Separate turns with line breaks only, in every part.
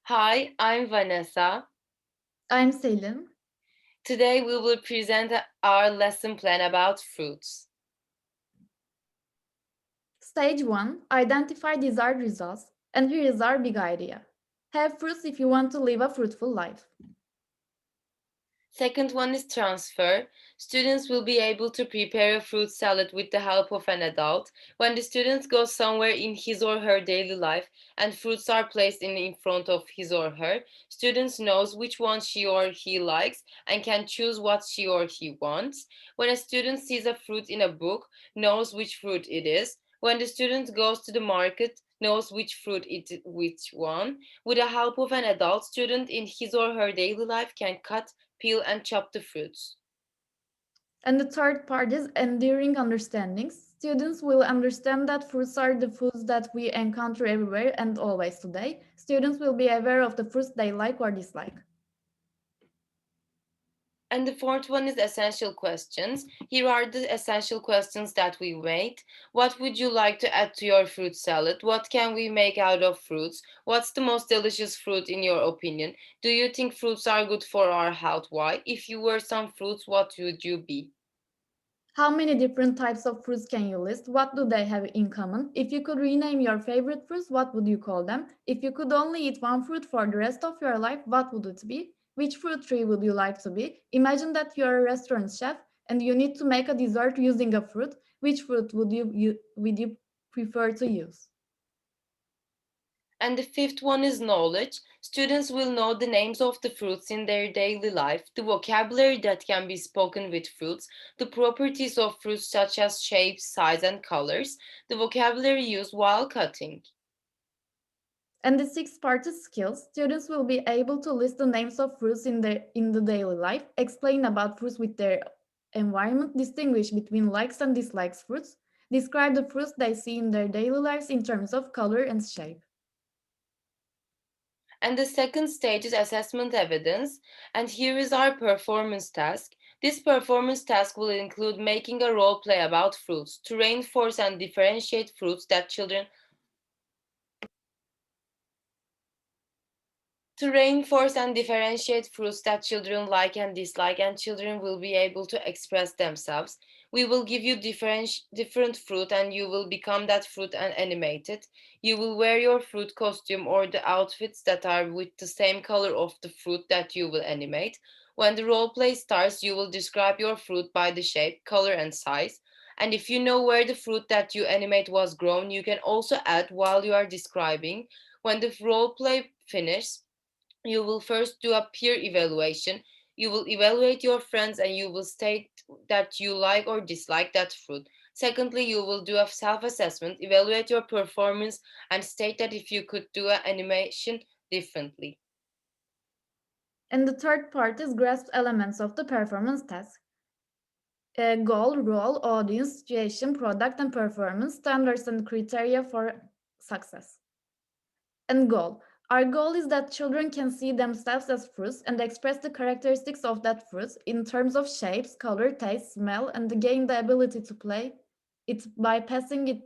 Hi, I'm Vanessa.
I'm Selin.
Today we will present our lesson plan about fruits.
Stage 1, identify desired results. And here is our big idea. Have fruits if you want to live a fruitful life.
Second one is transfer. Students will be able to prepare a fruit salad with the help of an adult. When the student goes somewhere in his or her daily life and fruits are placed in front of his or her, students knows which one she or he likes and can choose what she or he wants. When a student sees a fruit in a book, knows which fruit it is. When the student goes to the market, knows which one. With the help of an adult, student in his or her daily life can cut, peel, and chop the fruits.
And the third part is enduring understandings. Students will understand that fruits are the foods that we encounter everywhere and always today. Students will be aware of the fruits they like or dislike.
And the fourth one is essential questions. Here are the essential questions that we made. What would you like to add to your fruit salad? What can we make out of fruits? What's the most delicious fruit in your opinion? Do you think fruits are good for our health? Why? If you were some fruits, what would you be?
How many different types of fruits can you list? What do they have in common? If you could rename your favorite fruits, what would you call them? If you could only eat one fruit for the rest of your life, what would it be? Which fruit tree would you like to be? Imagine that you're a restaurant chef and you need to make a dessert using a fruit. Which fruit would you prefer to use?
And the fifth one is knowledge. Students will know the names of the fruits in their daily life, the vocabulary that can be spoken with fruits, the properties of fruits such as shape, size, and colors, the vocabulary used while cutting.
And the sixth part is skills. Students will be able to list the names of fruits in the daily life, explain about fruits with their environment, distinguish between likes and dislikes fruits, describe the fruits they see in their daily lives in terms of color and shape.
And the second stage is assessment evidence. And here is our performance task. This performance task will include making a role play about fruits to reinforce and differentiate fruits that children to reinforce and differentiate fruits that children like and dislike, and children will be able to express themselves. We will give you different fruit, and you will become that fruit and animate it. You will wear your fruit costume or the outfits that are with the same color of the fruit that you will animate. When the role play starts, you will describe your fruit by the shape, color, and size. And if you know where the fruit that you animate was grown, you can also add while you are describing. When the role play finishes, you will first do a peer evaluation. You will evaluate your friends and you will state that you like or dislike that fruit. Secondly, you will do a self assessment, evaluate your performance, and state that if you could do an animation differently.
And the third part is grasp elements of the performance task. Goal, role, audience, situation, product, and performance, standards and criteria for success. And goal. Our goal is that children can see themselves as fruits and express the characteristics of that fruit in terms of shapes, color, taste, smell, and gain the ability to play it by passing it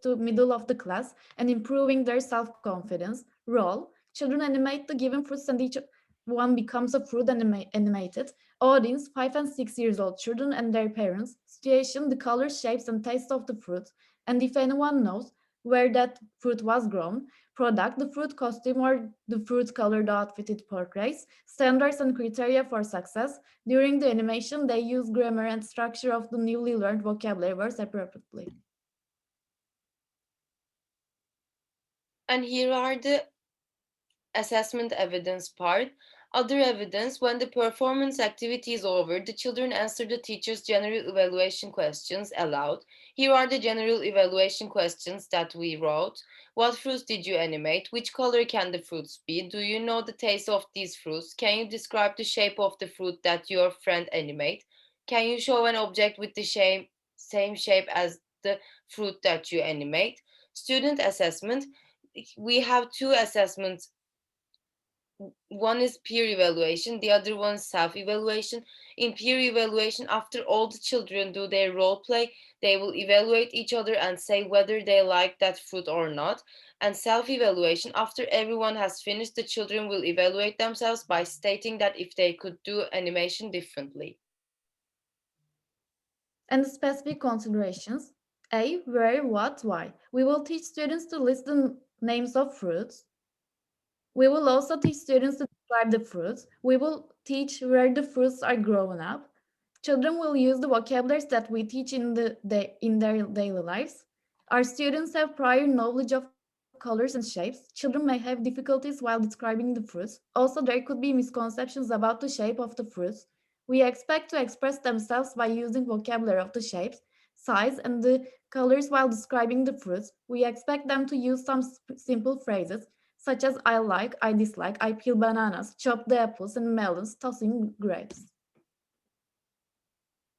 to middle of the class and improving their self-confidence. Role. Children animate the given fruits and each one becomes a fruit animated. Audience, 5 and 6 years old children and their parents. Situation, the color, shapes, and taste of the fruit. And if anyone knows where that fruit was grown, product, the fruit costume or the fruit colored outfit it portrays, standards and criteria for success. During the animation, they use grammar and structure of the newly learned vocabulary words appropriately.
And here are the assessment evidence part. Other evidence: when the performance activity is over, the children answer the teacher's general evaluation questions aloud. Here are the general evaluation questions that we wrote. What fruits did you animate? Which color can the fruits be? Do you know the taste of these fruits? Can you describe the shape of the fruit that your friend animate? Can you show an object with the same shape as the fruit that you animate? Student assessment: we have two assessments one is peer evaluation, the other one is self-evaluation. In peer evaluation, after all the children do their role play, they will evaluate each other and say whether they like that fruit or not. And self-evaluation, after everyone has finished, the children will evaluate themselves by stating that if they could do animation differently.
And the specific considerations. A. Where, what, why. We will teach students to list the names of fruits. We will also teach students to describe the fruits. We will teach where the fruits are grown up. Children will use the vocabularies that we teach in their daily lives. Our students have prior knowledge of colors and shapes. Children may have difficulties while describing the fruits. Also, there could be misconceptions about the shape of the fruits. We expect to express themselves by using vocabulary of the shapes, size, and the colors while describing the fruits. We expect them to use some simple phrases such as I like, I dislike, I peel bananas, chop the apples and melons, tossing grapes.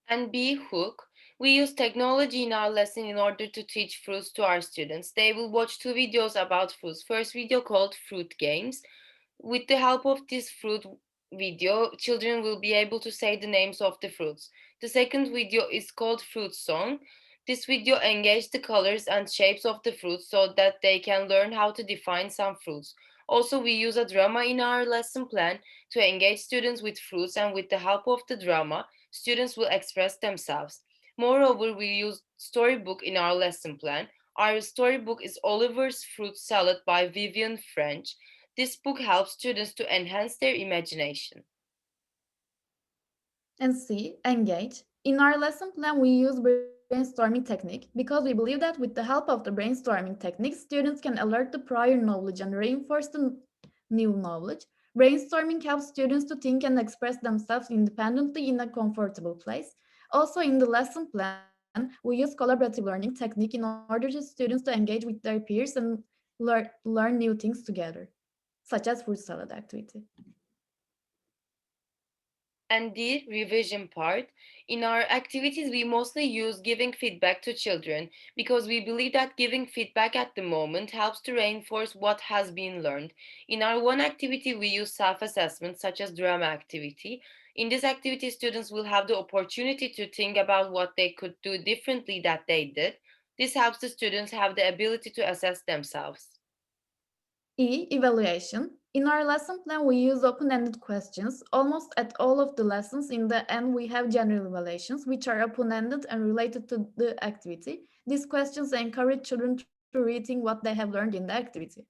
And B, hook. We use technology in our lesson in order to teach fruits to our students. They will watch two videos about fruits. First video called Fruit Games. With the help of this fruit video, children will be able to say the names of the fruits. The second video is called Fruit Song. This video engages the colors and shapes of the fruits so that they can learn how to define some fruits. Also, we use a drama in our lesson plan to engage students with fruits, and with the help of the drama, students will express themselves. Moreover, we use storybook in our lesson plan. Our storybook is Oliver's Fruit Salad by Vivian French. This book helps students to enhance their imagination.
And C, engage. In our lesson plan, we use brainstorming technique because we believe that with the help of the brainstorming technique, students can alert the prior knowledge and reinforce the new knowledge. Brainstorming helps students to think and express themselves independently in a comfortable place. Also, in the lesson plan, we use collaborative learning technique in order for students to engage with their peers and learn new things together, such as fruit salad activity.
And the revision part. In our activities, we mostly use giving feedback to children because we believe that giving feedback at the moment helps to reinforce what has been learned. In our one activity, we use self assessment, such as drama activity. In this activity, students will have the opportunity to think about what they could do differently that they did. This helps the students have the ability to assess themselves.
E. Evaluation. In our lesson plan, we use open-ended questions. Almost at all of the lessons, in the end, we have general evaluations, which are open-ended and related to the activity. These questions encourage children to rethink what they have learned in the activity.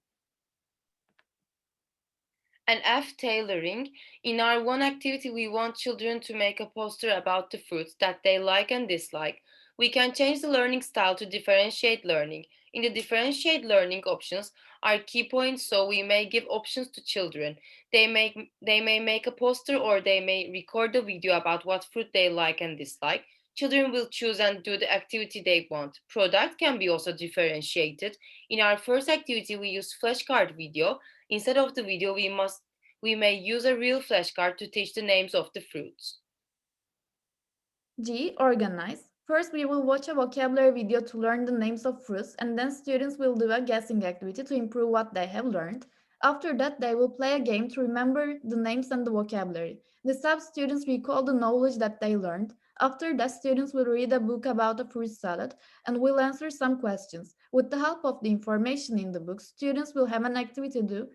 And F, tailoring. In our one activity, we want children to make a poster about the fruits that they like and dislike. We can change the learning style to differentiate learning. In the differentiate learning options are key points, so we may give options to children. They may make a poster or they may record a video about what fruit they like and dislike. Children will choose and do the activity they want. Product can be also differentiated. In our first activity, we use flashcard video. Instead of the video, we may use a real flashcard to teach the names of the fruits.
G. Organize. First, we will watch a vocabulary video to learn the names of fruits, and then students will do a guessing activity to improve what they have learned. After that, they will play a game to remember the names and the vocabulary. This helps students recall the knowledge that they learned. After that, students will read a book about a fruit salad and will answer some questions. With the help of the information in the book, students will have an activity to do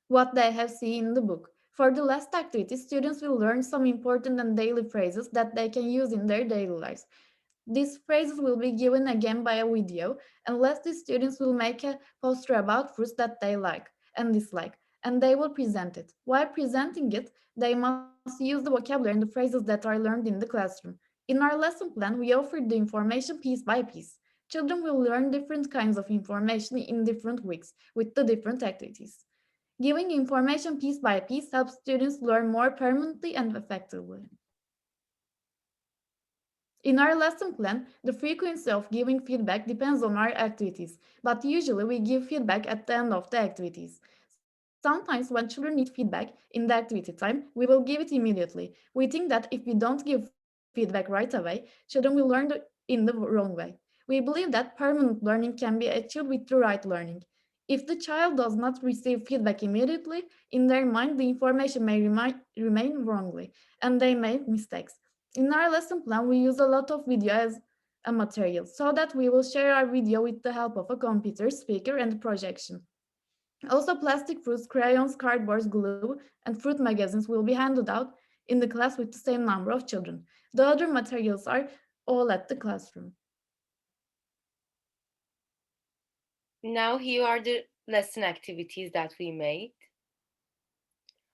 what they have seen in the book. For the last activity, students will learn some important and daily phrases that they can use in their daily lives. These phrases will be given again by a video, and lastly, students will make a poster about fruits that they like and dislike, and they will present it. While presenting it, they must use the vocabulary and the phrases that are learned in the classroom. In our lesson plan, we offered the information piece by piece. Children will learn different kinds of information in different weeks with the different activities. Giving information piece by piece helps students learn more permanently and effectively. In our lesson plan, the frequency of giving feedback depends on our activities, but usually we give feedback at the end of the activities. Sometimes when children need feedback in the activity time, we will give it immediately. We think that if we don't give feedback right away, children will learn in the wrong way. We believe that permanent learning can be achieved with the right learning. If the child does not receive feedback immediately, in their mind, the information may remain wrongly, and they make mistakes. In our lesson plan, we use a lot of video as a material, so that we will share our video with the help of a computer, speaker, and projection. Also, plastic fruits, crayons, cardboards, glue, and fruit magazines will be handed out in the class with the same number of children. The other materials are all at the classroom.
Now here are the lesson activities that we made.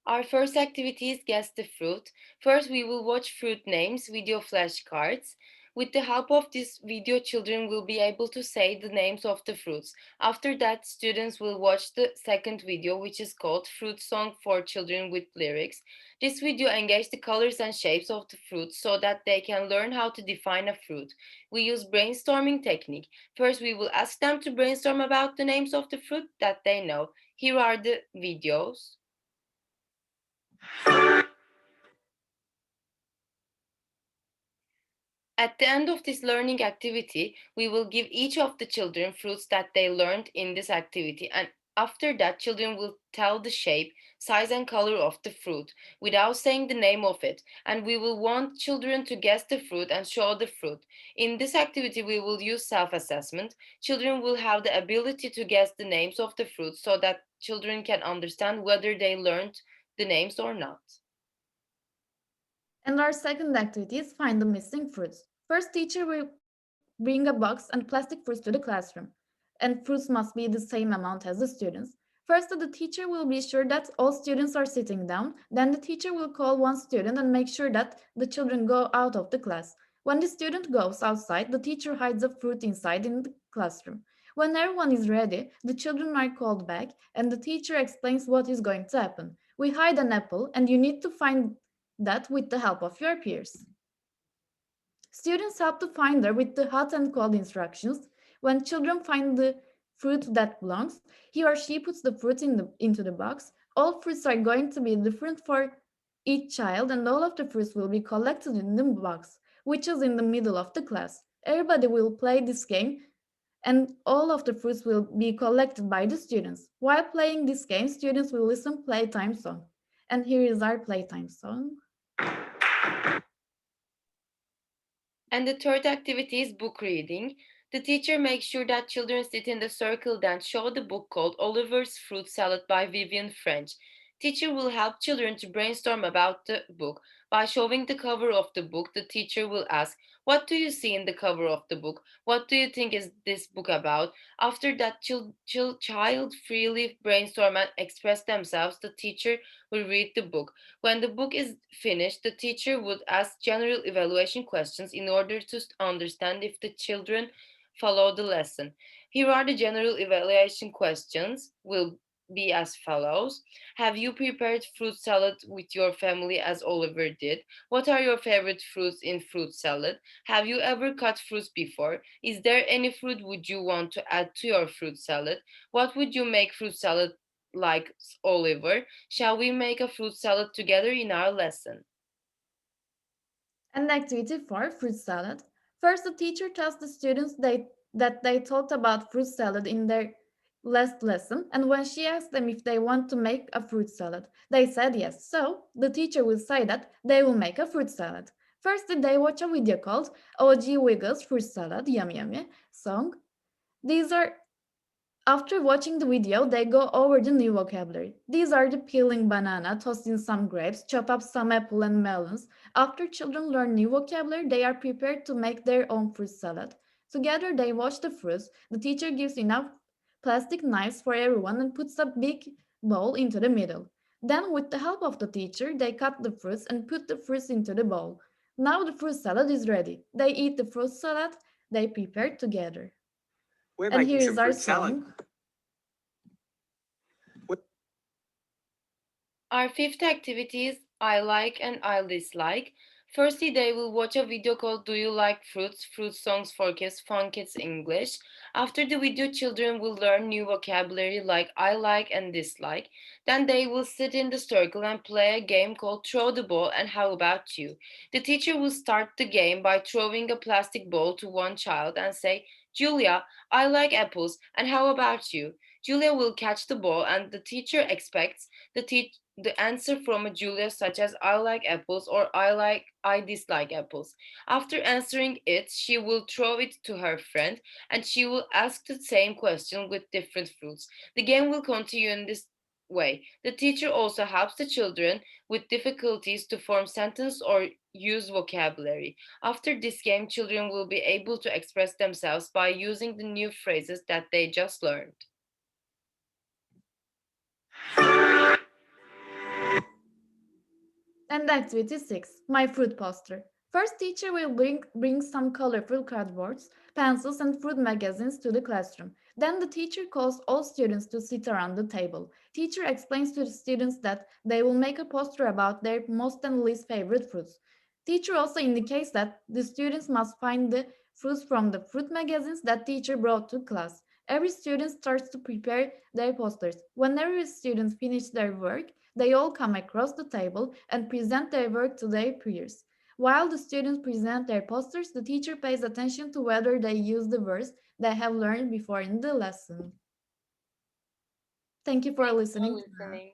Our first activity is guess the fruit. First, we will watch fruit names, video flashcards. With the help of this video, children will be able to say the names of the fruits. After that, students will watch the second video, which is called Fruit Song for Children with Lyrics. This video engages the colors and shapes of the fruits so that they can learn how to define a fruit. We use brainstorming technique. First, we will ask them to brainstorm about the names of the fruit that they know. Here are the videos. At the end of this learning activity, we will give each of the children fruits that they learned in this activity, and after that, children will tell the shape, size, and color of the fruit without saying the name of it, and we will want children to guess the fruit and show the fruit. In this activity, we will use self-assessment. Children will have the ability to guess the names of the fruits so that children can understand whether they learned the names or not.
And our second activity is find the missing fruits. First, teacher will bring a box and plastic fruits to the classroom. And fruits must be the same amount as the students. First, the teacher will be sure that all students are sitting down. Then the teacher will call one student and make sure that the children go out of the class. When the student goes outside, the teacher hides the fruit inside in the classroom. When everyone is ready, the children are called back and the teacher explains what is going to happen. We hide an apple and you need to find that with the help of your peers. Students help the finder with the hot and cold instructions. When children find the fruit that belongs, he or she puts the fruit into the box. All fruits are going to be different for each child, and all of the fruits will be collected in the box, which is in the middle of the class. Everybody will play this game, and all of the fruits will be collected by the students. While playing this game, students will listen playtime song. And here is our playtime song.
And the third activity is book reading. The teacher makes sure that children sit in the circle, then show the book called Oliver's Fruit Salad by Vivian French. Teacher will help children to brainstorm about the book. By showing the cover of the book, the teacher will ask, "What do you see in the cover of the book? What do you think is this book about?" After that, child freely brainstorm and express themselves, the teacher will read the book. When the book is finished, the teacher would ask general evaluation questions in order to understand if the children follow the lesson. Here are the general evaluation questions will be as follows. Have you prepared fruit salad with your family as Oliver did? What are your favorite fruits in fruit salad? Have you ever cut fruits before? Is there any fruit would you want to add to your fruit salad? What would you make fruit salad like Oliver? Shall we make a fruit salad together in our lesson?
And activity 4, fruit salad. First, the teacher tells the students that they talked about fruit salad in their last lesson, and when she asked them if they want to make a fruit salad, they said yes. So, the teacher will say that they will make a fruit salad. First, they watch a video called OG Wiggles Fruit Salad, Yummy Yummy song. These are After watching the video, they go over the new vocabulary. These are the peeling banana, toasting some grapes, chop up some apple and melons. After children learn new vocabulary, they are prepared to make their own fruit salad. Together, they wash the fruits. The teacher gives enough plastic knives for everyone and puts a big bowl into the middle. Then, with the help of the teacher, they cut the fruits and put the fruits into the bowl. Now the fruit salad is ready. They eat the fruit salad they prepared together.
We're
And
making
here
some
is our
fruit salad.
song.
Our fifth activity is I like and I dislike. Firstly, they will watch a video called Do You Like Fruits? Fruit Songs for Kids, Fun Kids English. After the video, children will learn new vocabulary like I like and dislike. Then they will sit in the circle and play a game called Throw the Ball and How About You? The teacher will start the game by throwing a plastic ball to one child and say, Julia, I like apples, and how about you? Julia will catch the ball, and the teacher expects the answer from a Julia, such as I like apples or I dislike apples. After answering it, she will throw it to her friend, and she will ask the same question with different fruits. The game will continue in this way. The teacher also helps the children with difficulties to form sentence or use vocabulary. After this game, children will be able to express themselves by using the new phrases that they just learned.
And activity 6, my fruit poster. First, teacher will bring some colorful cardboards, pencils, and fruit magazines to the classroom. Then the teacher calls all students to sit around the table. Teacher explains to the students that they will make a poster about their most and least favorite fruits. Teacher also indicates that the students must find the fruits from the fruit magazines that teacher brought to class. Every student starts to prepare their posters. Whenever students finish their work, they all come across the table and present their work to their peers. While the students present their posters, the teacher pays attention to whether they use the words they have learned before in the lesson. Thank you for
Thanks for
listening.
listening.